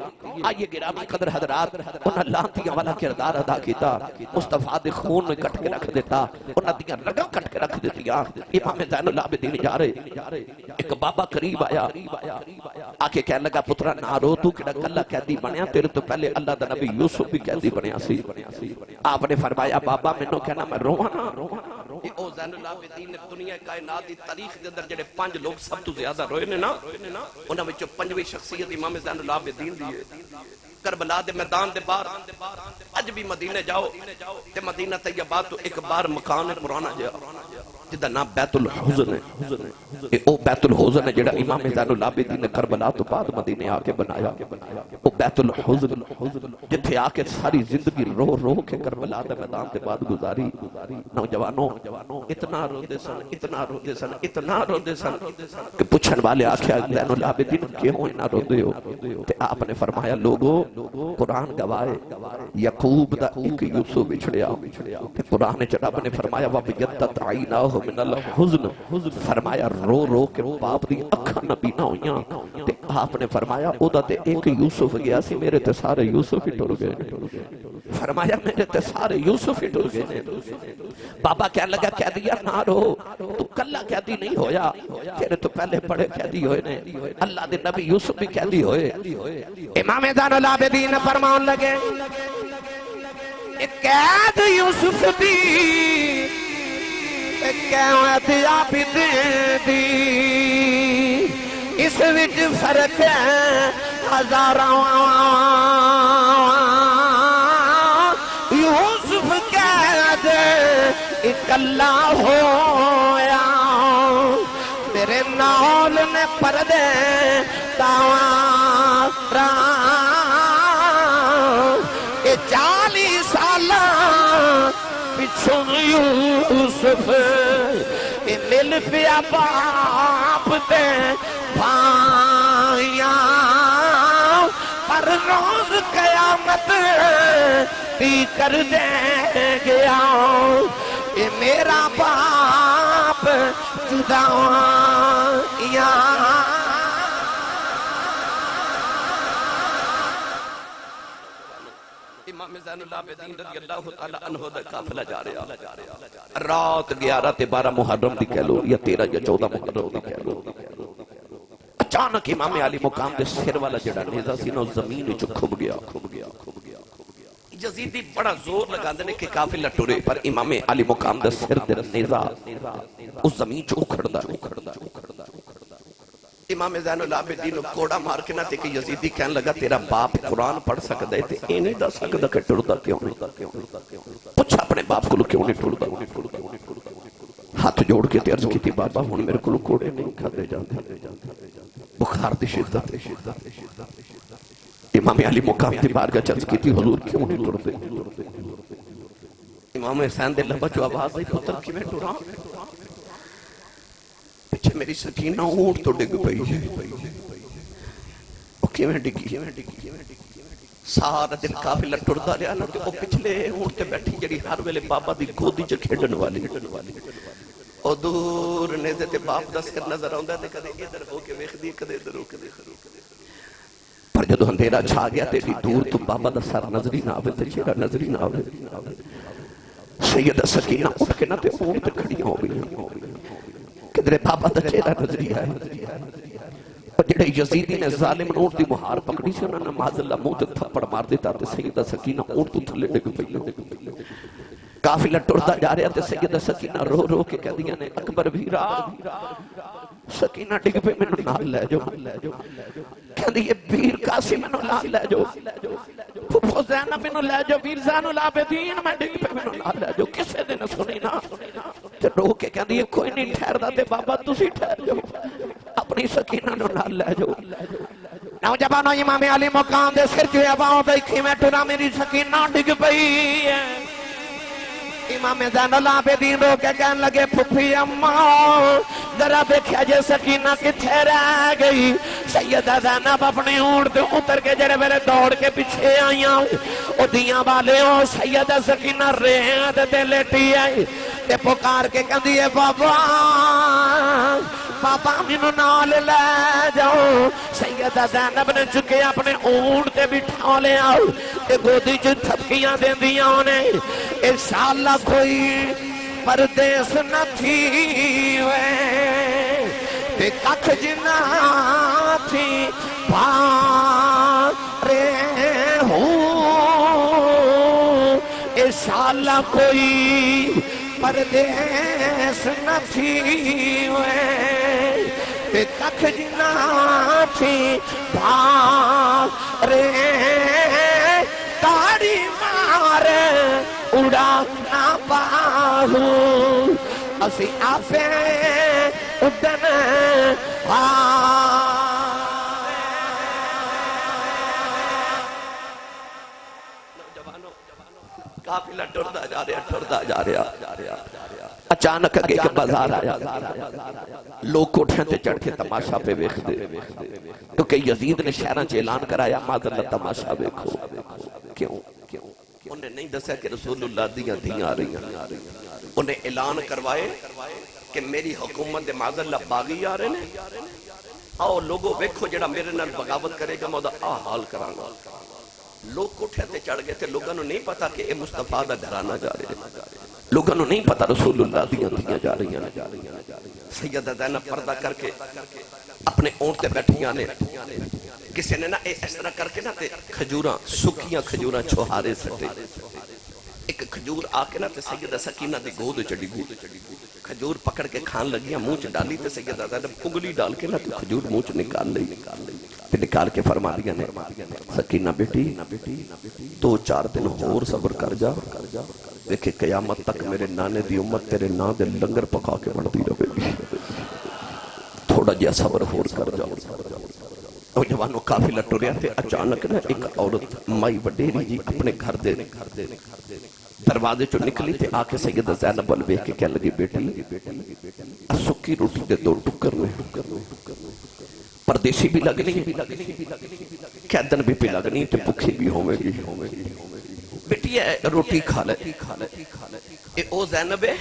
آئیے گرامی قدر حضرات، انہاں لعنتیاں والا کردار ادا کیتا، مصطفیٰ دے خون میں کٹ کے رکھ دیتا، انہاں دیاں رگاں کٹ کے رکھ دیتیاں. امام زین العابدین جا رہے، ایک بابا قریب آیا، آکے کہنے لگا پترا نہ رو، تو کڑا کلا قیدی بنیا، تیرے تو پہلے اللہ دا نبی یوسف بھی قیدی بنیا سی. آپ نے فرمایا بابا مینوں کہنا میں روانا. او زین العابدین نے دنیا کائنات دی تاریخ دے اندر جڑے 5 لوگ سب تو زیادہ روئے نے نا، انہاں وچوں 5ویں شخصیت امام زین العابدین دی ہے. کربلا دے میدان دے باہر اج بھی مدینے جاؤ تے مدینہ طیبہ تو ایک بار مکان پرانا جا جدا نام بیت الحزن ہے. او بیت الحزن ہے جڑا امام زین العابدین نے کربلا تو بعد مدینے آ کے بنایا. او بیت الحزن جتھے آ کے ساری زندگی رو رو کے کربلا دے میدان دے بعد گزاری. نوجوانوں اتنا روندے سن، اتنا روندے سن، اتنا روندے سن کہ پوچھن والے آکھیا زین العابدین کیوں اتنا روندے ہو؟ تے آپ نے فرمایا لوگو قرآن گواہ یعقوب دا ایک یوسف بچھڑیا. قرآن رب نے فرمایا وَبِيَضَّتْ عَيْنَاهُ مِنَ الْحُزْنِ، فرمایا رو رو کے باپ دی اکھاں نبینا ہویاں. تے آپ نے فرمایا او دا تے ایک یوسف گیا سی، میرے تے سارے یوسف ہی ٹر گئے. فرمایا میرے تے سارے یوسف ہی ٹر گئے. بابا کہنے لگا قیدی نہ رو، تو کلا قیدی نہیں ہویا، تیرے تو پہلے بڑے قیدی ہوئے نے، اللہ دے نبی یوسف بھی قیدی ہوئے. امام زین العابدین فرمان لگے قید یوسف دی قید عابدین دی اس وچ فرق ہے ہزاراں. یوسف قید اکلا ہویا، میرے نال نے پردے تاواں 40 سال پچھوں یوسف مل پیا باپ تے بھائیاں، پر روز قیامت بھی کر دے گیا اے میرا باپ جدائیاں. امام زین العابدین رضی اللہ تعالی عنہ دا قافلہ جا رہا، رات 11 تے 12 محرم دی کہہ لو یا 13 یا 14 محرم دی کہہ لو، اچانک امام علی مقام دے سر والا جڑا نیزہ سی نا زمین وچ کھب گیا. یزیدی بڑا زور لگاندے نے کہ قافلہ ٹرے، پر امام علی مقام دے سر دے نیزہ اس زمین چ اکھڑدا. امام زین العابدین کو کوڑا مار کے نہ تے کہ یزیدی کہنے لگا تیرا باپ قرآن پڑھ سکتا ہے تے اے نہیں دس سکتا کہ ٹردا کیوں نہیں. پوچھ اپنے باپ کو کیوں نہیں ٹردا. ہاتھ جوڑ کے تے عرض کیتی بابا ہن میرے کو کوڑے نہیں کھدے جاندے، بخار دی شدت. امام علی مقام دی بارگاہ چ عرض کیتی حضور کیوں نہیں ٹردے؟ امام حسین دے لبا جو آواز آئی پتر کیویں ٹراں؟ پیچھے میری سکینہ اونٹ تو ڈگ پئی ہے. او کیویں ڈگی؟ سارا دن قافلہ ٹردا رہیا نا تے او پچھلے اونٹ تے بیٹھی جڑی ہر ویلے بابا دی گودی چ کھیڈن والی، او دور نیزے تے باپ دا سر نظر آوندا تے کدے ادھر ہو کے ویکھدی کدے ادھر ہو کے دیکھدی. پر جدو اندھیرا چھا گیا تے دور تو بابا دا سر نظر ہی نہ آوے تے چہرہ نظر ہی نہ آوے. سیدہ سکینہ اٹھ کے نہ تے اونٹ تے کھڑی ہو گئی کدرے بابا دا چہرہ نظری آئے اور جڑے یزیدی نے ظالم اونٹ دی مہار پکڑی سے انہوں نے معاذ اللہ منہ تے تھپڑ مار دیتا تے سیدہ سکینہ اونٹ تو تھلے ڈگ پئی قافلہ ٹردا جا رہا تے سیدہ سکینہ رو رو کے کہہ دیا نے اکبر بھیرا سکینہ ڈگ پہ میں نال لے جو کہہ دی یہ بیر کاسی میں نال لے جو پھپھو زینب میں لے جو بیر زین العابدین میں ڈگ پہ میں نال لے جو کسے دن سنی نا تے رو کے کہہ دی کوئی نہیں ٹھہر دا تے بابا تسی ٹھہر جو اپنی سکینہ نال لے جو نوجوانوں امام علی مقام دے سر جو اباؤں دیکھی میں ٹرا میری سکینہ ڈگ پئی ہے امام زین العابدین رو کے کہنے لگے پھپھی اماں ذرا دیکھیا جے سکینہ کتھے رہ گئی سیدہ زینب اپنے اونٹ تے اتر کے جڑے میرے دوڑ کے پیچھے آئیاں او دیاں والے ہو سیدہ سکینہ ریند تے لیٹی آئی تے پکار کے کہندی ہے بابا بابا مینوں نال لے جاؤ سیدہ زینب نے چکے اپنے اونٹ تے بٹھا لیا تے گودی چ تھپکیاں دیندیاں نے انشاءاللہ کوئی پردیس نہ تھی وے تے ککھ جنا تھی بھارے ہوں انشاءاللہ کوئی پردیس نہ تھی وے تے ککھ جنا تھی بھارے تاری مارے اڑا نہ پاہو اسی آفے اڑن قافلہ ٹردا جا رہا اچانک اگے ایک بازار آیا لوگ کوٹھیں تے چڑھ کے تماشا پہ ویکھ دے کیونکہ یزید نے شہراں چ اعلان کرایا معذرت تماشا ویکھو کیوں انہیں نہیں دسیا کہ رسول اللہ دیاں آ رہی ہیں انہیں اعلان کروائے کہ میری حکومت دے معاذ اللہ باغی آ رہے ہیں آؤ لوگوں ویکھو جڑا میرے نال بغاوت کرے گا میں دا حال کرانگا لوگ کوٹھے تے چڑھ گئے تھے لوگوں نے نہیں پتا کہ اے مصطفیٰ دا گھرانہ جا رہے ہیں لوگوں نے نہیں پتا رسول اللہ دیاں جا رہی ہیں سیدہ زینب پردہ کر کے اپنے اونٹ تے بیٹھیاں نے کسی نے نا اس طرح کر کے نا تے کھجوراں سکیاں کھجوراں چھوہارے سٹے ایک کھجور آ کے نا تے سیدہ سکینہ دی گود چڑھی گئی کھجور پکڑ کے کھان لگیاں منہ چ ڈالی تے سیدہ زینب انگلی ڈال کے نا تے کھجور منہ چ نکال لئی تے نکال کے فرما دیا نے سکینہ بیٹی 2-4 دن اور صبر کر جا دیکھے قیامت تک میرے نانے دی امت تیرے نا دے لنگر پکا کے بڑھتی رہے گی تھوڑا جیا صبر ہور کر جا نوجوانوں قافلہ ٹریا تھے اچانک نا ایک عورت مائی وڈیری جی اپنے گھر دے دروازے چو نکلی تھے آ کے سیدہ زینب ول ویکھ کے کہنے لگی بیٹی سکی روٹی دے 2 ٹکر میں پردیسی بھی لگنی قیدن بھی پہ لگنی تے بھوکھی بھی ہوئے گی بیٹی ہے روٹی کھا لے اے او زینب ہے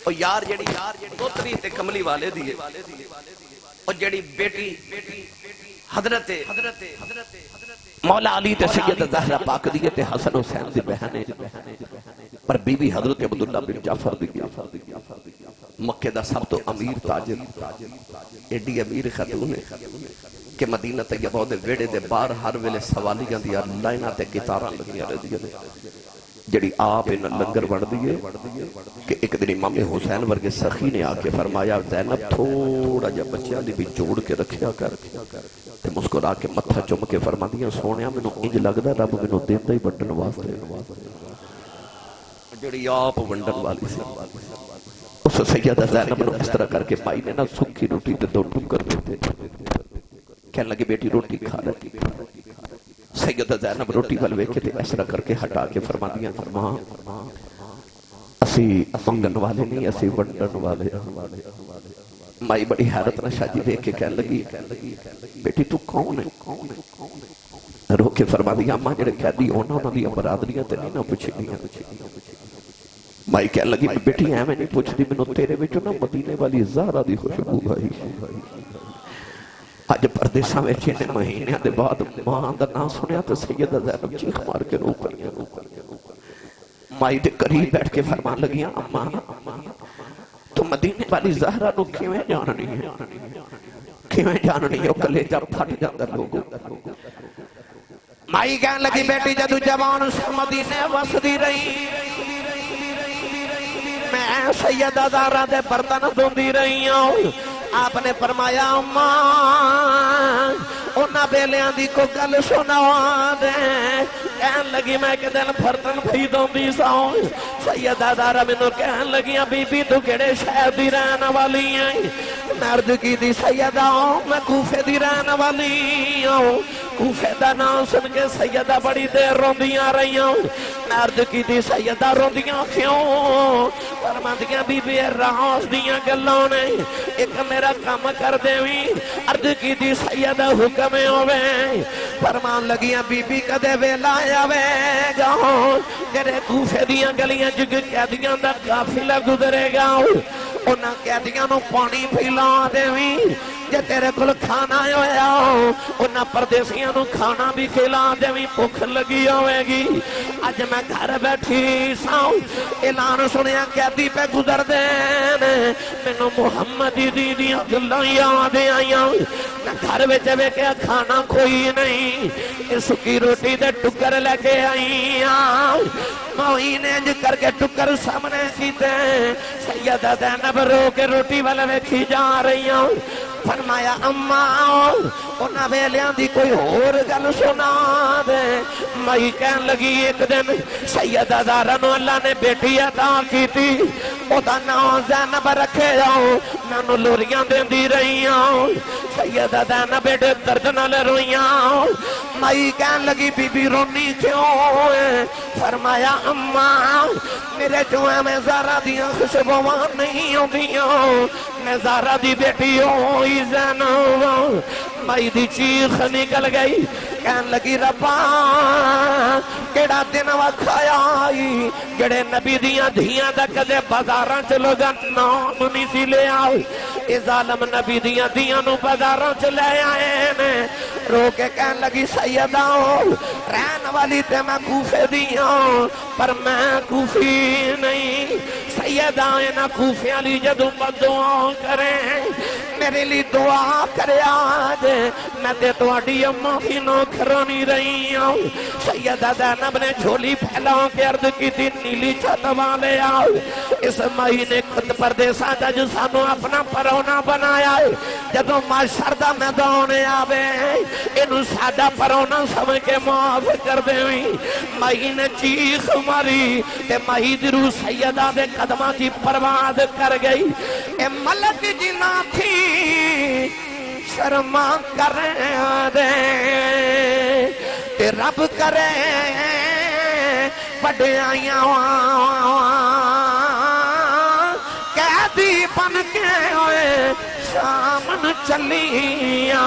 او یار جڑی پوتری تے کملی والے دیئے اور جڑی بیٹی حضرت مولا علی تے سیدہ زہرہ پاک دیئے تے حسن حسین دی بہنے پر بی بی حضرت عبداللہ بن جعفر دی مکہ دا سب تو امیر تاجر ایڈی امیر خاتون ہے کہ مدینہ طیبہ دے ویڑے دے بار ہر ویلے سوالیاں دیا لائنہ تے گتاراں لگیاں رہ دیا جڑی آپ انہاں لنگر بڑھ دیئے کہ ایک دن امام حسین ورگے سخی نے آکے فرمایا زینب تھوڑا جا بچیاں لی بھی جوڑ کے رکھیا کر تے مسکرا کے متھا چم کے فرما دیا سونیا میں نو انج لگدا رب میں نو دیندہ ہی بڑھن واسطے جڑی آپ ونڈن والی سی اس سیدہ زینب نے اس طرح کر کے پائی نے نا سکھی روٹی تے 2 ٹکر دیتے کہنے لگے بیٹی روٹی کھا لیتی سیدہ زینب روٹی والوے کے تے اس طرح کر کے ہٹا کے فرما دیا فرما اسی منگن والے نہیں اسی ونڈن والے مائی بڑی حیرت نہ شاجی دیکھ کے کہنے لگی بیٹی تو کون ہے رو کے فرما دیا اماں جڑے قیدی ہونا انہاں دی برادریاں تے نہیں نہ پوچھنیاں مائی کہنے لگی بیٹی ہے میں نہیں پوچھ دی میں تیرے وچوں نا مدینے والی زہرا دی خوشبو آئی آج پردیساں میں چینے مہینے دے بعد ماں دا نام سنیا تو سیدہ زینب چیخ مار کے رو پڑیا مائی دے قریب بیٹھ کے فرمان لگیاں اماں تو مدینے والی زہرہ نو کیویں جاننی ہے کیویں جاننی ہے کلیجہ پھٹ جاندہ لوگوں مائی کہنے لگی بیٹی جدو جوان سے مدینے وسدی رہی میں سیدہ زہرہ دے برتن دھوندی رہی ہوں آپ نے فرمایا اماں انہاں بیلیاں دی کو گل سنوا دے کہن لگی میں کہ دن برتن پھی دوندی ساؤں سیدہ زہرہ منو کہن لگیاں بی بی تو کیڑے شہر دی رہن والی ہیں مرد کی دی سیدہ میں کوفے دی رہن والی ہوں کوفے دا نام سن کے سیدہ بڑی دیر روندیاں رہی ہوں مرد کی دی سیدہ روندیاں کیوں فرماندیاں بی بی راز دیاں گلوں نے ایک میرا کام کر دیویں عرض کی دی سیدہ حکم ہوئے فرمان لگیاں بی بی کدے ویلا آوے گا جرے کوفے دیاں گلیاں جگ قیدیاں دا قافلہ گزرے گا انہاں قیدیاں نو پانی پھیلا دیویں جے تیرے کل کھانا ہویا انہاں پردیسیاں نو کھانا بھی کھلا دیویں بھوک لگی ہوئے گی اج میں گھر بیٹھی ساؤں اعلان سنیا قیدی پہ گزر دین مینوں محمدی دی دیاں گلاں یاد آئیاں میں گھر وچ ویکھیا کھانا کوئی نہیں اس کی روٹی دے ٹکر لے کے آئیاں موئی نے انج کر کے ٹکر سامنے کیتے سیدہ زینب رو کے روٹی والے ویکھی جا رہی ہوں فرمایا اماں انہاں ویلیاں دی کوئی اور گل سنا دے مائی کہن لگی ایک دن سیدہ زہرہ نو اللہ نے بیٹی عطا کی تھی او دا نام زینب رکھے جاؤ میں نو لوریاں دین دی رہی ہوں سیدہ زینب بیٹے درد نال رویاں مائی کہن لگی بی بی رونی کیوں ہے فرمایا اماں میرے جوئے میں زہرہ دیاں خوشبوان نہیں ہوں دیاں میں زہرہ دی بیٹی ہوئی زینب مائی دی چیخ نکل گئی کہن لگی ربا کیڑا دن وکھایا آئی جڑے نبی دیاں دھیاں دا کدے بازاراں چلو گا نام نہیں سی لے آؤ اے ظالم نبی دیاں دھیاں نو بازاراں چلے آئے نے رو کے کہن لگی سیدہ رہن والی تے میں کوفے دیاں پر میں کوفی نہیں سیدہ اینا کوفے علی جدو بدعا کریں میرے لی دعا کرے آج میں تے تو اڈی اماں کی نوکرانی رہی ہوں سیدہ زینب نے جھولی پھیلاؤں کے عرض کی تھی نیلی چھت والے آؤ اس مائی نے خود پردیسا جج سانو اپنا پرونا بنایا جدو معاشر دا میدان آوے انہوں سادہ پرونا سمجھ کے معاف کر دیویں مائی نے چیخ ماری تے مائی درو سیدہ دے قدمہ کی پرواد کر گئی اے ملک جنا تھی شرما کریں دے تے رب کریں بڑے آئیاں قیدی بن کے ہوئے شامن چلیاں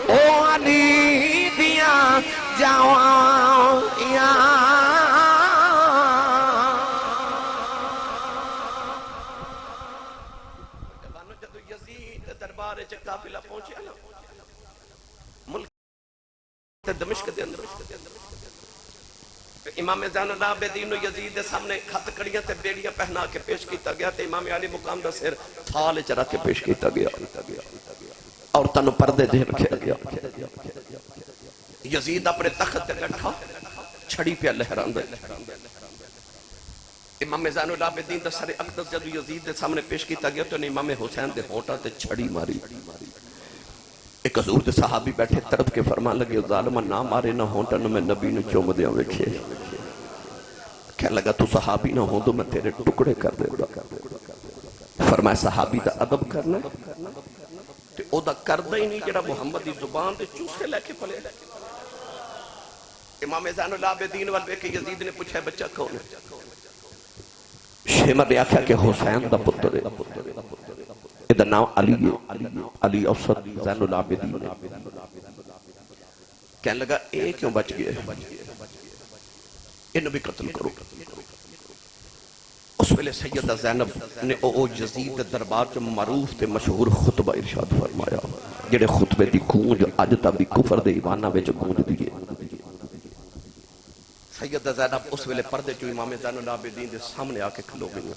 او علی دیاں جاواں دربار چ قافلہ پہنچیا نا ملک دمشق دے اندر امام زین العابدین یزید دے سامنے خط کڑیاں تے بیڑیاں پہنا کے پیش کیتا گیا تے امام علی مقام دا سر تھال چ رکھ کے پیش کیتا گیا عورتاں نو پردے دے رکھیا گیا یزید اپنے تخت تے بیٹھا چھڑی پہ لہراندا امام زین العابدین دا سر اقدس جدو یزید دے سامنے پیش کیتا گیا تو امام حسین دے ہونٹاں تے چھڑی ماری ایک حضور دے صحابی بیٹھے تڑپ کے فرمان لگے ظالمہ نہ مارے نہ ہونٹاں نہ میں نبی نے چوم دیا ویکھے کہنے لگا تو صحابی نہ ہوں تو میں تیرے ٹکڑے کر دے گا فرمایا صحابی دا ادب کرنا تے او دا کردہ ہی نہیں جڑا محمدی زبان دے چوسے لے کے پلے امام زین العابدین والبے کے یزید نے پوچھا بچہ کون ہے شیمر نے آکھا کہ حسین دا پتر ہے ادھا نام علی ہے علی اوسط زین العابدین کہنے لگا اے کیوں بچ گئے انہوں بھی قتل کرو اس ویلے سیدہ زینب نے او یزید دربار جو معروف تے مشہور خطبہ ارشاد فرمایا جڑے خطبے دی گونج اج تک بھی کفر دے ایمانہ وچ گونج دیئے سیدہ زینب اس ویلے پردے جو امام زین العابدین دے سامنے آ کے کھلو گئی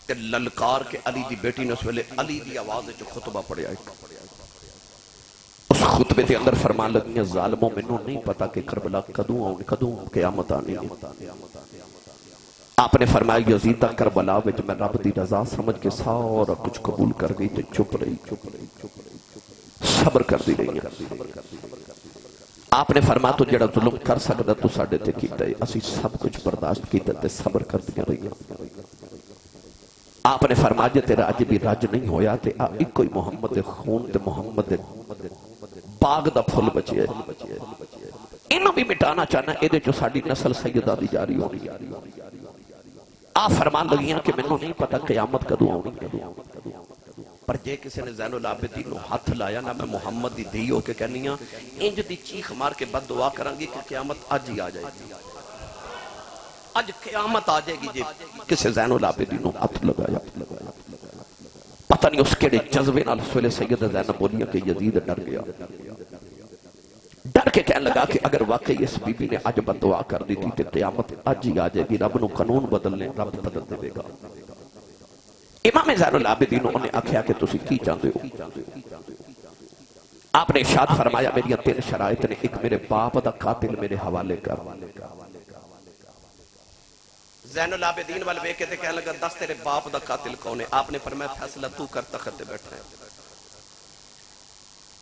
کہ للکار کے علی دی بیٹی نے اس ویلے علی دی آواز جو خطبہ پڑھیا ہے، اس خطبے دے اندر فرمان لگی ہیں ظالموں منوں نہیں پتا کہ کربلا کدوں قیامت آنی ہے۔ آپ نے فرمایا یزید کربلا وچ میں رب دی رضا سمجھ کے سارا کچھ قبول کر گئی تے چپ رہی صبر کر دی رہی ہے۔ آپ نے فرمایا تو جڑا ظلم کر سکتا تو ساڑھے تے کیتا ہے، اسی سب کچھ برداشت کیتا تے صبر کر دیا رہی ہے۔ آپ نے فرمایا جے تیرا اج بھی رج نہیں ہویا تے ایک کوئی محمد خون تے محمد باغ دا پھل بچے ہے، انہوں بھی مٹانا چاہنا اے دے جو ساڑھی نسل سیدہ دی جاری ہونی۔ آپ فرمان لگیاں کہ میں نہیں پتا قیامت کدوں ہونی، پر جے کسی نے زین العابدین نو ہاتھ لایا نا میں محمد دی دی ہو کے کہنیاں انج دی چیخ مار کے بد دعا کریں گی کہ قیامت آج ہی آ جائے گی، آج قیامت آ جائے گی جے کسی زین العابدین نو ہاتھ لگایا۔ پتہ نہیں اس کیڑے جذبے نال سویلے سیدہ زینب بولیاں کہ یزید ڈر گیا، ڈر کے کہنے لگا کہ اگر واقعی اس بی بی نے آج بد دعا کر دی تھی تو قیامت آج ہی آ جائے گی، رب نو قانون بدلنے رب بدل دے گا۔ امام زین العابدین نے آکھیا کہ تسی کی چاہتے ہو؟ آپ نے ارشاد فرمایا میری تین شرائط نے، ایک میرے باپ دا قاتل میرے حوالے کر۔ زین العابدین والوے کے تے کہنے لگا دس تیرے باپ دا قاتل کون ہے؟ آپ نے فرمایا فیصلہ تو کر تخت تے بیٹھا ہے۔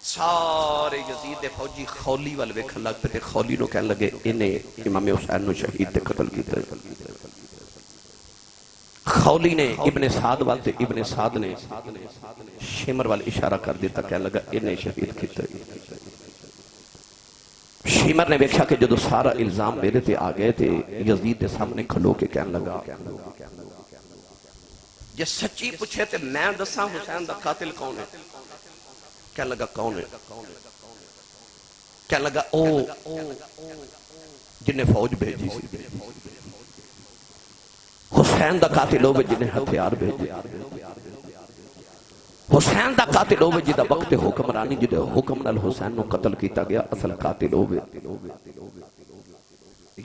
سارے یزید فوجی خولی والوے کھن لگ پہ خولی نو کہنے لگے انہیں امام حسین نو شہید تے قتل کیتا ہے۔ خولی نے ابن سعد والتے ابن سعد نے شمر وال اشارہ کر دیتا کہنے لگا انہیں شہید کیتا ہے۔ شمر نے بیکھا کہ جدو سارا الزام میرے تے آ گئے تھے یزید دے سامنے کھلو کے کہنے لگا جے سچی پوچھے تے میں دساں حسین دا قاتل کون ہے؟ کہنے لگا کون ہے؟ کہنے لگا او جنہیں فوج بھیجی سی، حسین دا قاتل ہوئے جنہیں ہتھیار بھیجے، حسین دا قاتل ہوئے جدہ وقت حکمرانی جدہ حکم نال حسین نو قتل کیتا گیا اصل قاتل ہوئے۔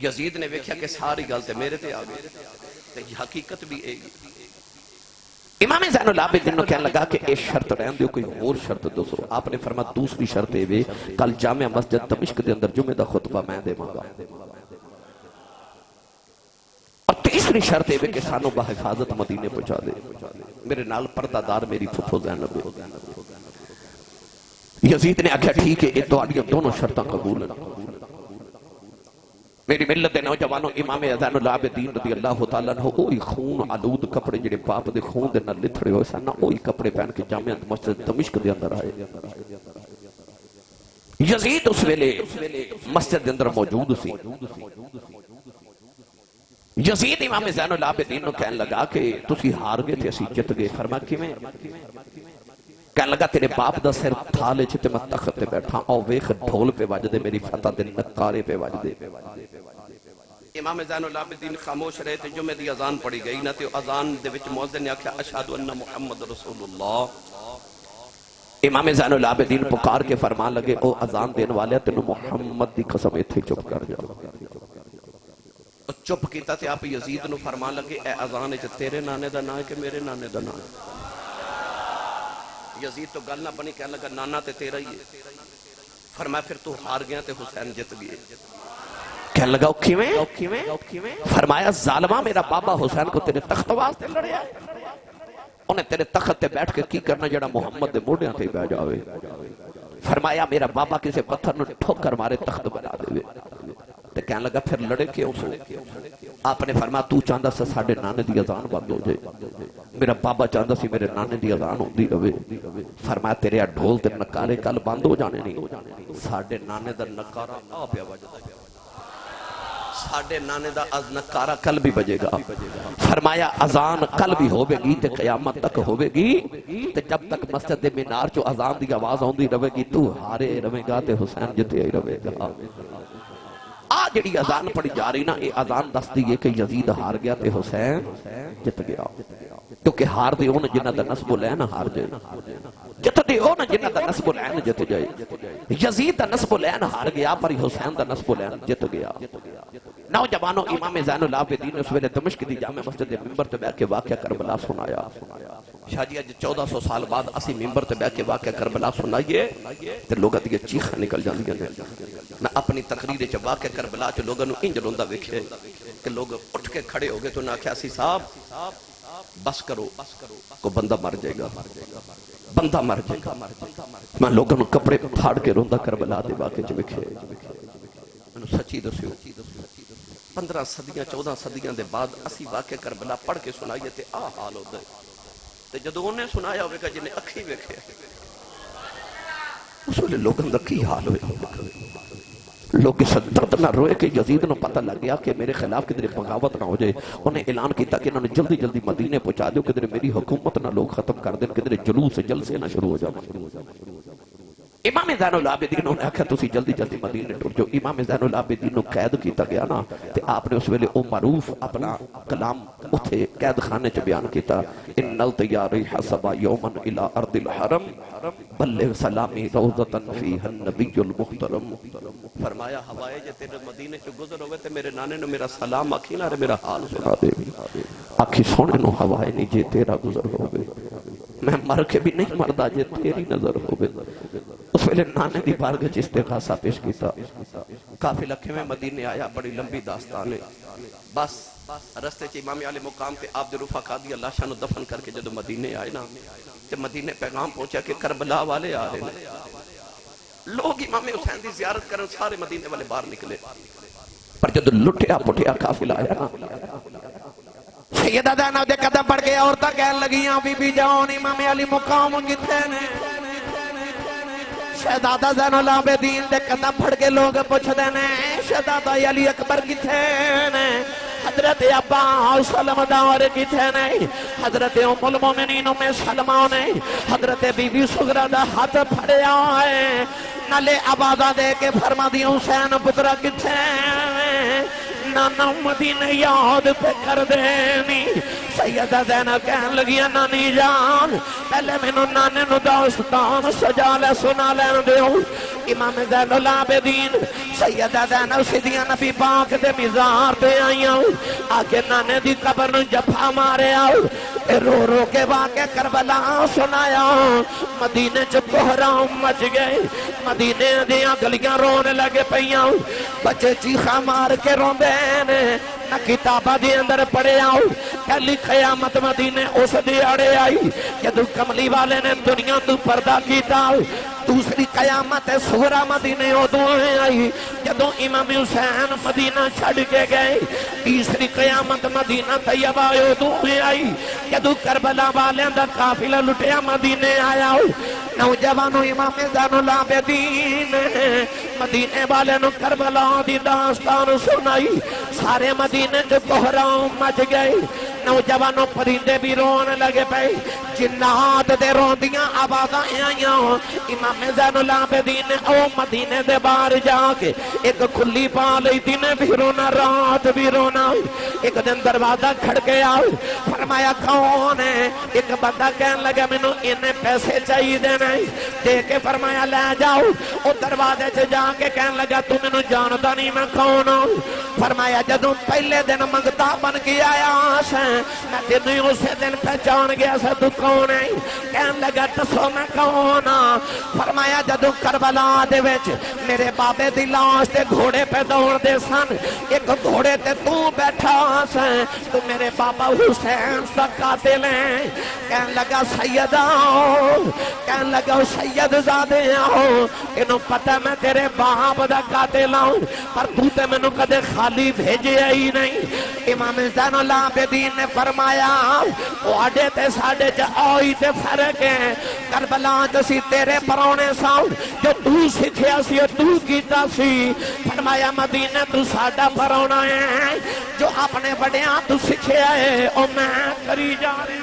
یزید نے ویکھیا کہ ساری گلتے میرے تے آگئے تے حقیقت بھی اے گی۔ امام زین العابدین نے کہنے لگا کہ ایک شرط رہن دیو کوئی اور شرط دوسرو۔ آپ نے فرمایا دوسری شرط ہے کل جامع مسجد دمشق دے اندر جمعہ دا خطبہ میں دے مانگا، اور تیسری شرط ہے کہ سانو بحفاظت مدینے پہنچا دے، میرے نال پردہ دار میری پھپھو زینب ہے۔ یزید نے آکھا ٹھیک ہے یہ تو آڈیاں دونوں شرطاں قبول ہیں۔ میری ملت دے نوجوانوں امام زین العابدین رضی اللہ تعالیٰ عنہ اوہی خون آلود کپڑے جڑے باپ دے خون دے نہ لتھڑے ہوئے سن اوہی کپڑے پہن کے جامع مسجد دمشق دے اندر آئے۔ یزید اس ویلے مسجد دے اندر موجود سی۔ یزید امام زین العابدین نو کہنے لگا کہ تسی ہار گئے تھے اسی جت گئے۔ فرمایا کیویں؟ کہنے لگا تیرے باپ دا سر تھالے چھتے میں تخت تے بیٹھا او ویخ ڈھول پہ وج دے میری فتح دے نکارے پہ وج دے۔ امام زین العابدین خاموش رہے تھے، جمعہ دی اذان پڑی گئی نہ تے اذان دے وچ مؤذن نے آکھیا اشہد ان محمد رسول اللہ۔ امام زین العابدین پکار کے فرمان لگے او اذان دین والے تینو محمد دی قسم ایتھے چپ کر جاؤ۔ چپ کیتا تے آپ یزید نو فرمان لگے اے اذان وچ تیرے نانے دا نام ہے کہ میرے نانے دا نام ہے؟ یزید تو گل نہ بنی، کہنے لگا نانا تے تیرا ہی ہے۔ فرمایا پھر تو ہار گیا تے حسین جت گئے۔ کہنے لگا کیویں؟ فرمایا ظالمہ میرا بابا حسین کو تیرے تخت واسطے لڑیا ہے، انہیں تیرے تخت تے بیٹھ کے کی کرنا جڑا محمد دے موڑیاں تے بہ جاوے۔ فرمایا میرا بابا کسے پتھر نو ٹھوکر مارے تخت بنا دے۔ تے کہنے لگا پھر لڑے کیوں سو؟ آپ نے فرمایا تو چاہتا سا ساڑھے نانے دی اذان بند ہو جائے، میرا بابا چاہتا سی میرے نانے دی اذان ہوندی رہے۔ فرمایا تیرے ڈھول تے نکارے کل بند ہو جانے نہیں، ساڑھے نانے دا نکارہ آ پیا بجدا ہے، ساڑھے نانے دا نکارہ کل بھی بجے گا۔ فرمایا اذان کل بھی ہوئے گی تے قیامت تک ہوئے گی، تے جب تک مسجد مینار چو اذان دی آواز ہوندی رہے گی تو ہارے رہے گا تے حسین جتے ہی رہے گا۔ آج جڑی اذان پڑی جا رہی نا یہ اذان دس دی ہے کہ یزید ہار گیا تے حسین جت گیا، کیونکہ ہار دے ان جنہ دا نسب لے نہ ہار جائے، جت دے ان نا جنہ دا نسب العین جت جائے یزید دا نسب العین ہار گیا پر حسین دا نسب العین جت گیا نوجوانوں امام زین العابدین نے اس ویلے دمشق دی جامع مسجد ممبر تے بیٹھ کے واقعہ کربلا سنایا شاہ جی اج 1400 سال بعد اسی ممبر تے بیٹھ کے واقعہ کربلا سنائیے تے لوگاں دی چیخاں نکل جاندیاں نے میں اپنی تقریر وچ واقعہ کربلا چ لوگاں نو انج روندا ویکھے کہ لوگ اٹھ کے کھڑے ہو گئے تو نہ آکھیا سی صاحب بس کرو کو بندہ مر جائے گا بندہ مر جائے گا میں لوگوں کپڑے پھاڑ کے روندا کربلا دے واقعے چ ویکھے مینوں سچی دسیو 15 صدیاں 14 صدیاں دے بعد اسی واقعہ کربلا پڑھ کے سنائیے تے آ حال ہوندا ہے تے جدوں انہیں سنایا ہوے گا جنے اکھی ویکھے اس ویلے لوگوں دا کی حال ہوئے لوگ اس درد نہ روئے کہ یزید نو پتہ لگ گیا کہ میرے خلاف کدھر بغاوت نہ ہو جائے انہیں اعلان کیتا کہ انہوں نے جلدی جلدی مدینے پہنچا دیو کدھر میری حکومت نہ لوگ ختم کر دیں کدھر جلوس جلسے نہ شروع ہو جائے امام زین العابدین نے آکھا تسی جلدی جلدی مدینے ٹر جو امام زین العابدین نو قید کیتا گیا نا تے آپ نے اس ویلے او معروف اپنا کلام اتھے قید خانے چ بیان کیتا ان الطیار حسب یوما الی ارض الحرم بلغ سلامی روضتا فیہا النبی المحترم فرمایا ہوائے جے تیرے مدینے چ گزر ہوئے تے میرے نانے نو میرا سلام آکھی نہ میرا حال سنا دے آکھی سونے نو ہوائے نہیں جے تیرا گزر ہوئے میں مر کے بھی نہیں مردہ جے تیری نظر ہوئے اس ویلے نانے دی بارگاہ استغاثہ پیش کیتا قافلہ میں مدینے آیا بڑی لمبی داستان ہے بس رستے چ امام علی مقام تے عبد الرفا قادی اللہ شاہ نو دفن کر کے جدو مدینے آئے نا تے مدینے پیغام پہنچا کہ کربلا والے آ رہے ہیں لوگ امام حسین دی زیارت کرن سارے مدینے والے باہر نکلے پر جدو لٹیا پٹیا قافلہ آیا نا سیدہ زینب دے قدم پڑھ کے عورتاں کہن لگیاں بی بی جان امام علی مقام کتھے نے شہزادہ زین العابدین دے قدم پڑھ کے لوگ پوچھدے نے شہزادہ علی اکبر کتھے نے حضرت عباس سلم دار کتھے نے حضرت ام المومنین ام سلمہ نے حضرت بی بی سغرا دا ہاتھ پھڑیا ہے نلے آوازاں دے کے فرما دی حسین پترا کتھے نانا مدینہ یاد پہ کر دینی سیدہ زینب کہن لگیا نانی جان پہلے میں نانے نو داستان سجا لے سنا لین دیو امام زین العابدین سیدہ زینب سیدیاں نبی پاک دے مزار تے آئیاں آگے نانے دی قبر نو جفا مارے آؤ رو رو کے واقع کربلا سنایا مدینے چ بحران مچ گئے مدینے دیاں گلیاں رونے لگے پیاں بچے چیخا مار کے روندے نہ کتابہ دی اندر پڑے آؤ پہلی قیامت مدینے اس دی اڑے آئی جدو کملی والے نے دنیا تو پردہ کیتا دوسری قیامت سغرا مدینے ادوئیں آئی جدو امام حسین مدینہ چھڑ کے گئے تیسری قیامت مدینہ طیبہ ادوئیں آئی جدو کربلا والے دا قافلہ لٹیا مدینے آیا نوجوانوں امام زین العابدین مدینے والے نو کربلا دی داستان سنائی سارے مدینے جو بحران مچ گئے نوجوانوں پرندے بھی رونے لگے پے جنات دے روندیاں آوازاں آئیاں امام زین العابدین نے او مدینے دے باہر جا کے ایک کھلی پا لئی دن بھی رونا رات بھی رونا ایک دن دروازہ کھڑ کے آؤ فرمایا کون ہے ایک بندہ کہنے لگا میں نو انہیں پیسے چاہیے دینے دے کے فرمایا لے جاؤ او دروازے سے جا کے کہنے لگا تو میں نو جانتا نہیں میں کون ہوں فرمایا جدوں پہلے دن منگتا بن کے آیا سے میں تینوں اسے دن پہچان گیا سے تو کون ہے کہنے لگا تسو میں کون ہاں فرمایا جدوں کربلا دے وچ میرے بابے دی لاش تے گھوڑے پہ دوڑ دے سن ایک گھوڑے تے تو بیٹھا سے تو میرے بابا حسین سا قاتل ہیں کہنے لگا سیدہ کہنے لگا سید زادے آؤ انہوں پتہ میں تیرے باپ دا قاتل ہوں پر تو تے میں نو کدے خالی بھیجے ہی نہیں امام زین العابدین نے فرمایا واڈے تے ساڈے چ آئی تے فرق ہے کربلا جسی تیرے پرونے ساؤں جو تو سکھیا سی تو کیتا سی فرمایا مدینہ تو ساڈا پرونا ہے جو اپنے بڑیاں تو سکھیا ہے او میں کری جا رہی